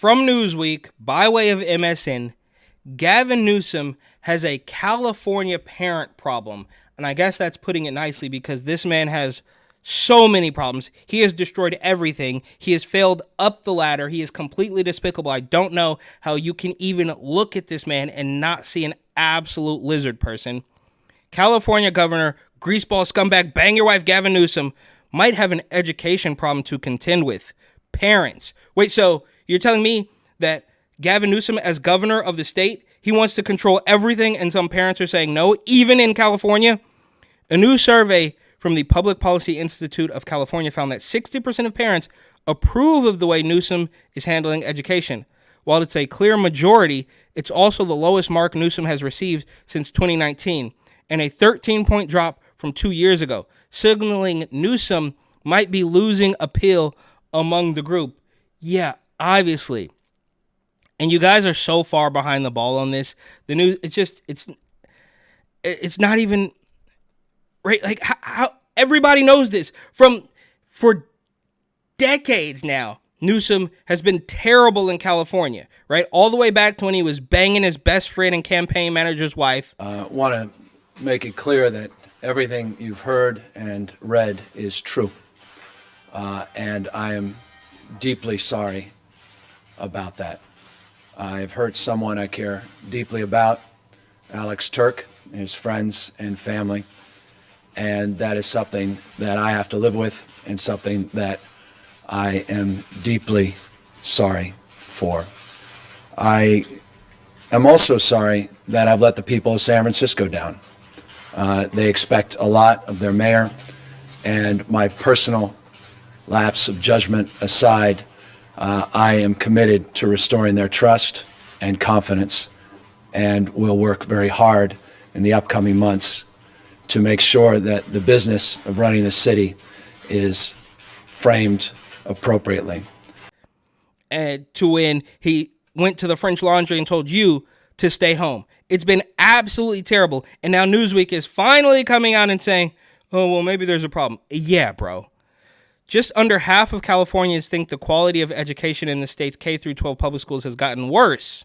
From Newsweek, by way of MSN, Gavin Newsom has a California parent problem. And I guess that's putting it nicely because this man has so many problems. He has destroyed everything. He has failed up the ladder. He is completely despicable. I don't know how you can even look at this man and not see an absolute lizard person. California Governor, greaseball scumbag, bang your wife Gavin Newsom might have an education problem to contend with. Parents. Wait, so you're telling me that Gavin Newsom, as governor of the state, he wants to control everything and some parents are saying no, even in California? A new survey from the Public Policy Institute of California found that 60% of parents approve of the way Newsom is handling education. While it's a clear majority, it's also the lowest mark Newsom has received since 2019, and a 13-point drop from 2 years ago, signaling Newsom might be losing appeal among the group. Yeah, obviously. And you guys are so far behind the ball on this. The news, it's not even right. Like how everybody knows this for decades now. Newsom has been terrible in California, right? All the way back to when he was banging his best friend and campaign manager's wife. Want to make it clear that everything you've heard and read is true. And I am deeply sorry about that. I've hurt someone I care deeply about, Alex Turk, his friends and family. And that is something that I have to live with and something that I am deeply sorry for. I am also sorry that I've let the people of San Francisco down. They expect a lot of their mayor, and my personal lapse of judgment aside, I am committed to restoring their trust and confidence, and will work very hard in the upcoming months to make sure that the business of running the city is framed appropriately. And to when he went to the French Laundry and told you to stay home. It's been absolutely terrible. And now Newsweek is finally coming out and saying, oh, well, maybe there's a problem. Yeah, bro. Just under half of Californians think the quality of education in the state's K through 12 public schools has gotten worse.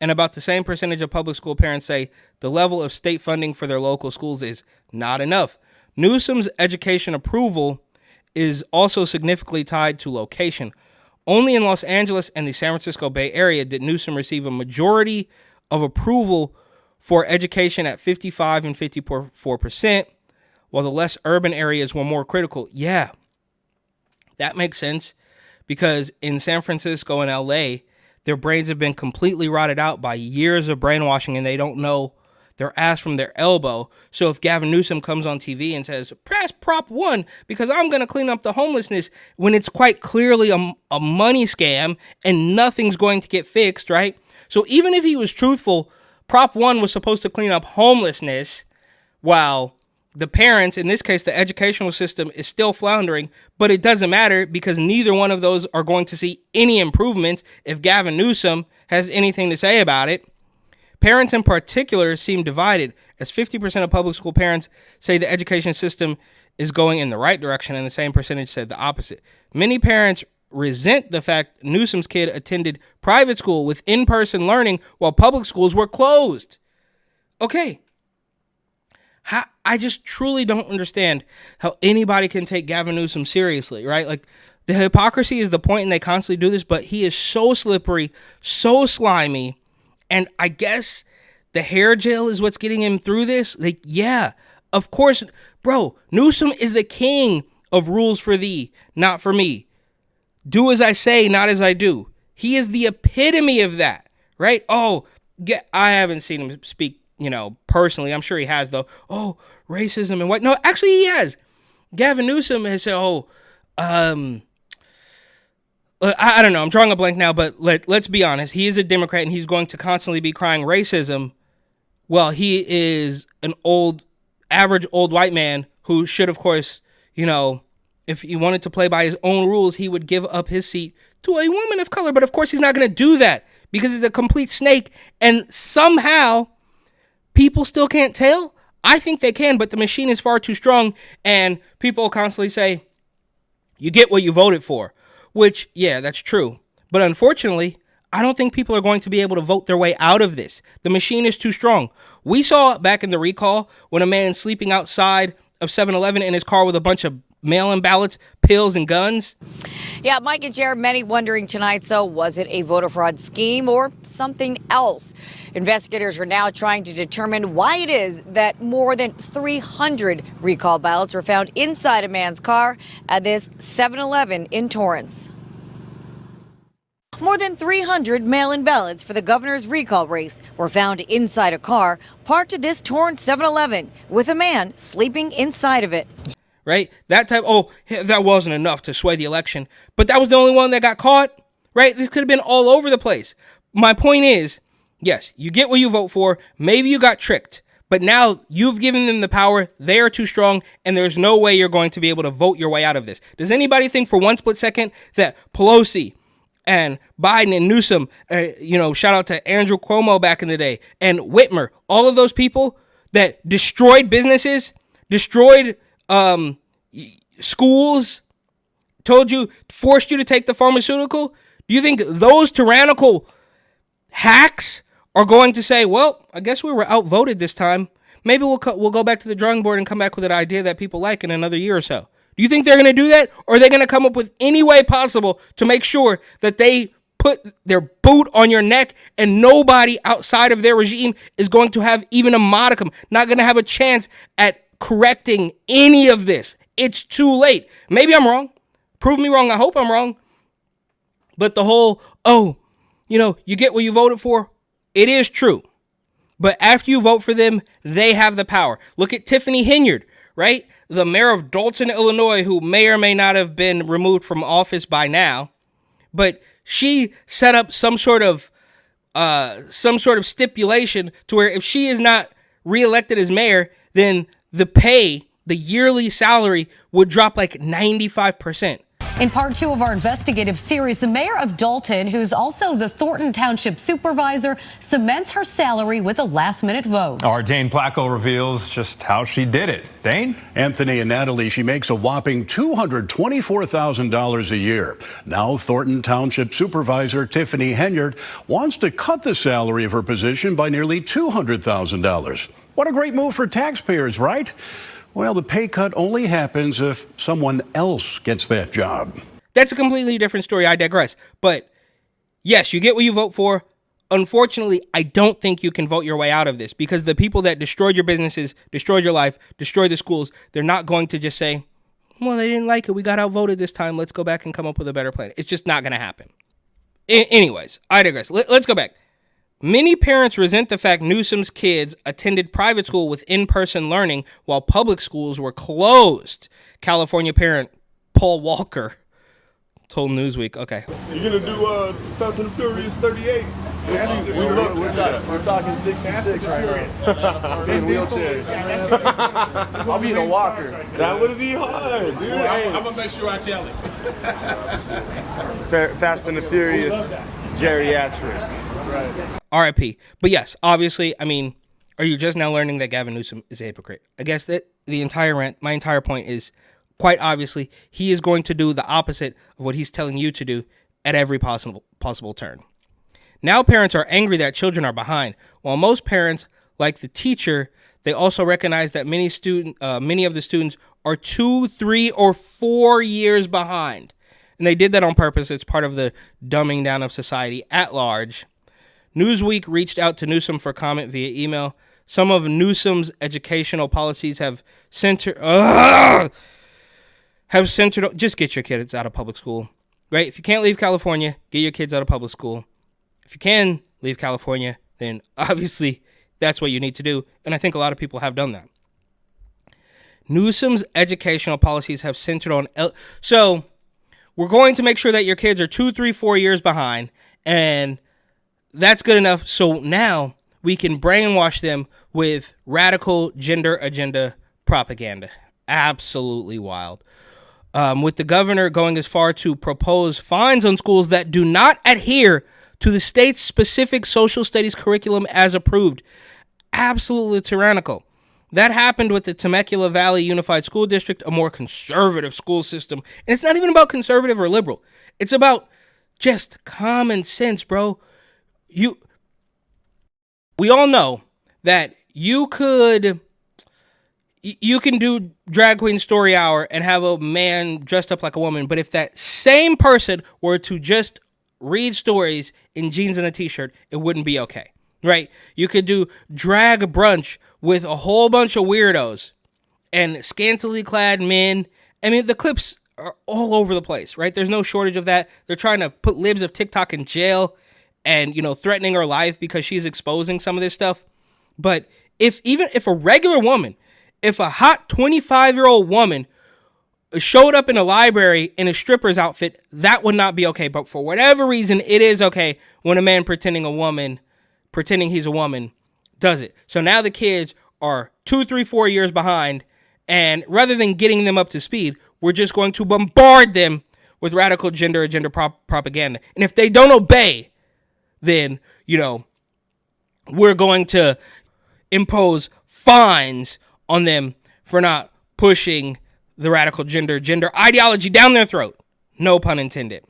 And about the same percentage of public school parents say the level of state funding for their local schools is not enough. Newsom's education approval is also significantly tied to location. Only in Los Angeles and the San Francisco Bay Area did Newsom receive a majority of approval for education at 55 and 54%, while the less urban areas were more critical. Yeah, that makes sense because in San Francisco and LA, their brains have been completely rotted out by years of brainwashing and they don't know their ass from their elbow. So if Gavin Newsom comes on TV and says, press Prop 1 because I'm going to clean up the homelessness, when it's quite clearly a money scam and nothing's going to get fixed, right? So even if he was truthful, Prop 1 was supposed to clean up homelessness while the parents, in this case, the educational system is still floundering, but it doesn't matter because neither one of those are going to see any improvements if Gavin Newsom has anything to say about it. Parents in particular seem divided, as 50% of public school parents say the education system is going in the right direction, and the same percentage said the opposite. Many parents resent the fact Newsom's kid attended private school with in-person learning while public schools were closed. Okay. I just truly don't understand how anybody can take Gavin Newsom seriously, right? Like, the hypocrisy is the point, and they constantly do this, but he is so slippery, so slimy, and I guess the hair gel is what's getting him through this. Like, yeah, of course, bro, Newsom is the king of rules for thee, not for me. Do as I say, not as I do. He is the epitome of that, right? Oh, I haven't seen him speak, personally. I'm sure he has, though. Oh, racism and what? No, actually he has. Gavin Newsom has said, I don't know. I'm drawing a blank now, but let's be honest. He is a Democrat, and he's going to constantly be crying racism. Well, he is an average old white man who should, of course, if he wanted to play by his own rules, he would give up his seat to a woman of color. But of course, he's not going to do that because he's a complete snake. And somehow, people still can't tell. I think they can, but the machine is far too strong. And people constantly say, you get what you voted for. Which, yeah, that's true. But unfortunately, I don't think people are going to be able to vote their way out of this. The machine is too strong. We saw back in the recall when a man sleeping outside of 7-Eleven in his car with a bunch of mail-in ballots, pills, and guns. Yeah, Mike and Jared, many wondering tonight, so was it a voter fraud scheme or something else? Investigators are now trying to determine why it is that more than 300 recall ballots were found inside a man's car at this 7-Eleven in Torrance. More than 300 mail-in ballots for the governor's recall race were found inside a car parked at this Torrance 7-Eleven with a man sleeping inside of it. Right? That wasn't enough to sway the election, but that was the only one that got caught, right? This could have been all over the place. My point is, yes, you get what you vote for. Maybe you got tricked, but now you've given them the power. They are too strong, and there's no way you're going to be able to vote your way out of this. Does anybody think for one split second that Pelosi and Biden and Newsom, shout out to Andrew Cuomo back in the day, and Whitmer, all of those people that destroyed businesses, destroyed schools, forced you to take the pharmaceutical? Do you think those tyrannical hacks are going to say, well, I guess we were outvoted this time. Maybe we'll go back to the drawing board and come back with an idea that people like in another year or so? Do you think they're going to do that? Or are they going to come up with any way possible to make sure that they put their boot on your neck and nobody outside of their regime is going to have even a modicum, not going to have a chance at correcting any of this? It's too late. Maybe I'm wrong. Prove me wrong. I hope I'm wrong. But the whole, you get what you voted for, it is true. But after you vote for them, they have the power. Look at Tiffany Henyard, right? The mayor of Dalton, Illinois, who may or may not have been removed from office by now. But she set up some sort of stipulation to where if she is not reelected as mayor, then the yearly salary would drop like 95%. In part 2 of our investigative series, the mayor of Dalton, who's also the Thornton Township supervisor, cements her salary with a last-minute vote. Our Dane Placco reveals just how she did it. Dane? Anthony and Natalie, she makes a whopping $224,000 a year. Now Thornton Township supervisor Tiffany Henyard wants to cut the salary of her position by nearly $200,000. What a great move for taxpayers, right? Well, the pay cut only happens if someone else gets that job. That's a completely different story. I digress. But yes, you get what you vote for. Unfortunately, I don't think you can vote your way out of this because the people that destroyed your businesses, destroyed your life, destroyed the schools, they're not going to just say, well, they didn't like it. We got outvoted this time. Let's go back and come up with a better plan. It's just not going to happen. Anyways, I digress. Let's go back. Many parents resent the fact Newsom's kids attended private school with in-person learning while public schools were closed. California parent Paul Walker told Newsweek. Okay. You're going to do Fast and Furious 38? We're talking 66 right now. In wheelchairs. I'll be in a walker. That would be hard, dude. I'm going to make sure I tell it. Fast and the Furious geriatric. Right. RIP. But yes, obviously, I mean, are you just now learning that Gavin Newsom is a hypocrite? I guess that my entire point is, quite obviously, he is going to do the opposite of what he's telling you to do at every possible turn. Now parents are angry that children are behind. While most parents, like the teacher, they also recognize that many of the students are 2, 3, or 4 years behind. And they did that on purpose. It's part of the dumbing down of society at large. Newsweek reached out to Newsom for comment via email. Some of Newsom's educational policies have centered. Just get your kids out of public school, right? If you can't leave California, get your kids out of public school. If you can leave California, then obviously that's what you need to do. And I think a lot of people have done that. Newsom's educational policies have centered on. So we're going to make sure that your kids are 2, 3, 4 years behind, and that's good enough. So now we can brainwash them with radical gender agenda propaganda. Absolutely wild. With the governor going as far to propose fines on schools that do not adhere to the state's specific social studies curriculum as approved. Absolutely tyrannical. That happened with the Temecula Valley Unified School District, a more conservative school system. And it's not even about conservative or liberal. It's about Just common sense, bro. We all know that you can do drag queen story hour and have a man dressed up like a woman, but if that same person were to just read stories in jeans and a t-shirt, it wouldn't be okay, right? You could do drag brunch with a whole bunch of weirdos and scantily clad men. I mean, the clips are all over the place, right? There's no shortage of that. They're trying to put libs of TikTok in jail and, threatening her life because she's exposing some of this stuff. But if a regular woman, if a hot 25-year-old woman showed up in a library in a stripper's outfit, that would not be okay. But for whatever reason, it is okay when a man pretending he's a woman does it. So now the kids are 2, 3, 4 years behind. And rather than getting them up to speed, we're just going to bombard them with radical gender propaganda. And if they don't obey, then, we're going to impose fines on them for not pushing the radical gender ideology down their throat. No pun intended.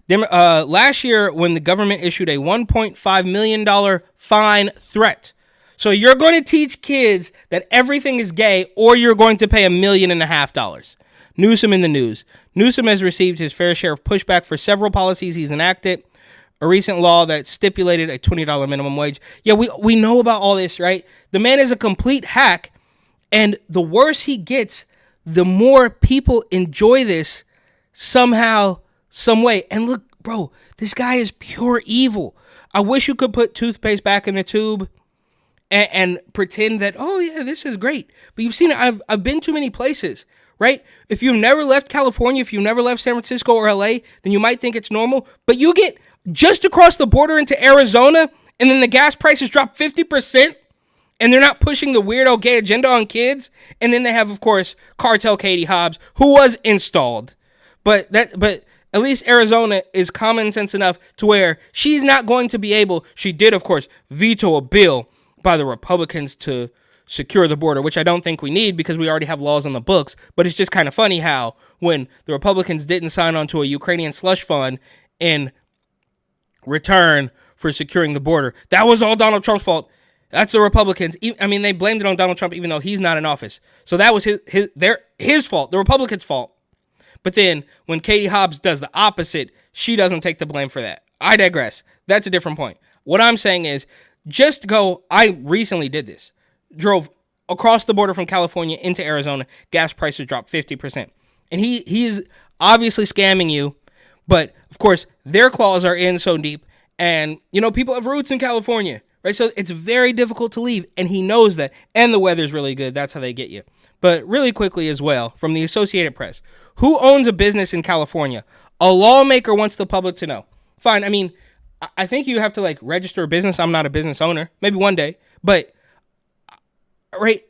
Last year, when the government issued a $1.5 million fine threat. So you're going to teach kids that everything is gay, or you're going to pay $1.5 million. Newsom in the news. Newsom has received his fair share of pushback for several policies he's enacted. A recent law that stipulated a $20 minimum wage. Yeah, we know about all this, right? The man is a complete hack, and the worse he gets, the more people enjoy this somehow, some way. And look, bro, this guy is pure evil. I wish you could put toothpaste back in the tube and pretend that, oh yeah, this is great. But you've seen it. I've been to many places, right? If you've never left California, if you've never left San Francisco or LA, then you might think it's normal. But you get just across the border into Arizona, and then the gas prices drop 50%, and they're not pushing the weirdo gay agenda on kids. And then they have, of course, cartel Katie Hobbs, who was installed. But at least Arizona is common sense enough to where she's not going to be able. She did, of course, veto a bill by the Republicans to secure the border, which I don't think we need because we already have laws on the books. But it's just kind of funny how when the Republicans didn't sign on to a Ukrainian slush fund in return for securing the border, that was all Donald Trump's fault. That's the Republicans. I mean, they blamed it on Donald Trump even though he's not in office. So that was his fault, the Republicans' fault. But then when Katie Hobbs does the opposite, she doesn't take the blame for that. I digress. That's a different point. What I'm saying is, I recently did this. Drove across the border from California into Arizona. Gas prices dropped 50%. And he is obviously scamming you. But, of course, their claws are in so deep. And, people have roots in California, right? So it's very difficult to leave. And he knows that. And the weather's really good. That's how they get you. But really quickly as well, from the Associated Press. Who owns a business in California? A lawmaker wants the public to know. Fine. I mean, I think you have to register a business. I'm not a business owner. Maybe one day. But, right,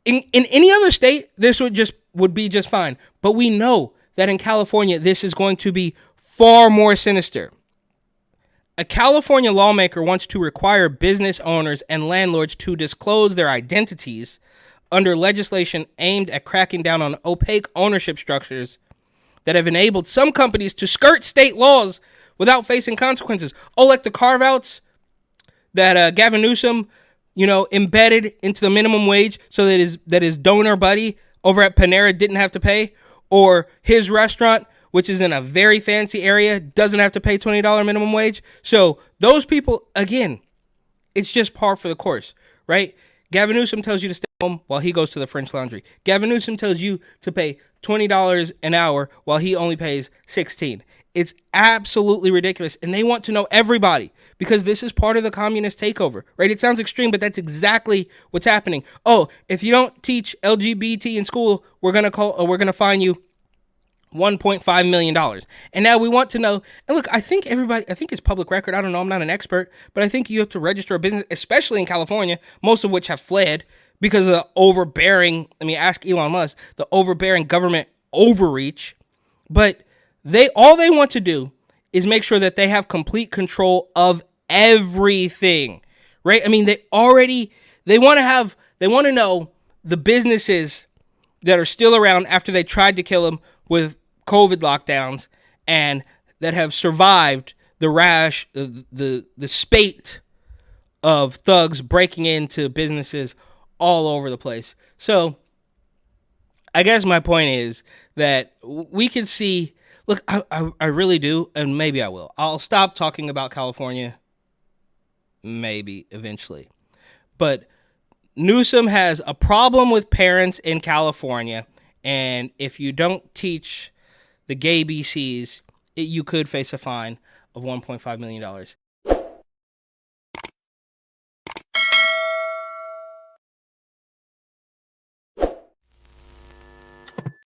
in any other state, this would be just fine. But we know that in California, this is going to be far more sinister. A California lawmaker wants to require business owners and landlords to disclose their identities under legislation aimed at cracking down on opaque ownership structures that have enabled some companies to skirt state laws without facing consequences. Oh, like the carve-outs that Gavin Newsom, embedded into the minimum wage so that his donor buddy over at Panera didn't have to pay, or his restaurant, which is in a very fancy area, doesn't have to pay $20 minimum wage. So those people, again, it's just par for the course, right? Gavin Newsom tells you to stay home while he goes to the French Laundry. Gavin Newsom tells you to pay $20 an hour while he only pays $16. It's absolutely ridiculous. And they want to know everybody because this is part of the communist takeover, right? It sounds extreme, but that's exactly what's happening. Oh, if you don't teach LGBT in school, we're going to fine you $1.5 million. And now we want to know, and look, I think it's public record. I don't know. I'm not an expert, but I think you have to register a business, especially in California, most of which have fled because of the overbearing, ask Elon Musk, the overbearing government overreach. But all they want to do is make sure that they have complete control of everything, right? They want to know the businesses that are still around after they tried to kill them with COVID lockdowns, and that have survived the spate of thugs breaking into businesses all over the place. So I guess my point is that we can see, look, I really do, and maybe I will. I'll stop talking about California, maybe eventually. But Newsom has a problem with parents in California, and if you don't teach the gay BCs, you could face a fine of $1.5 million.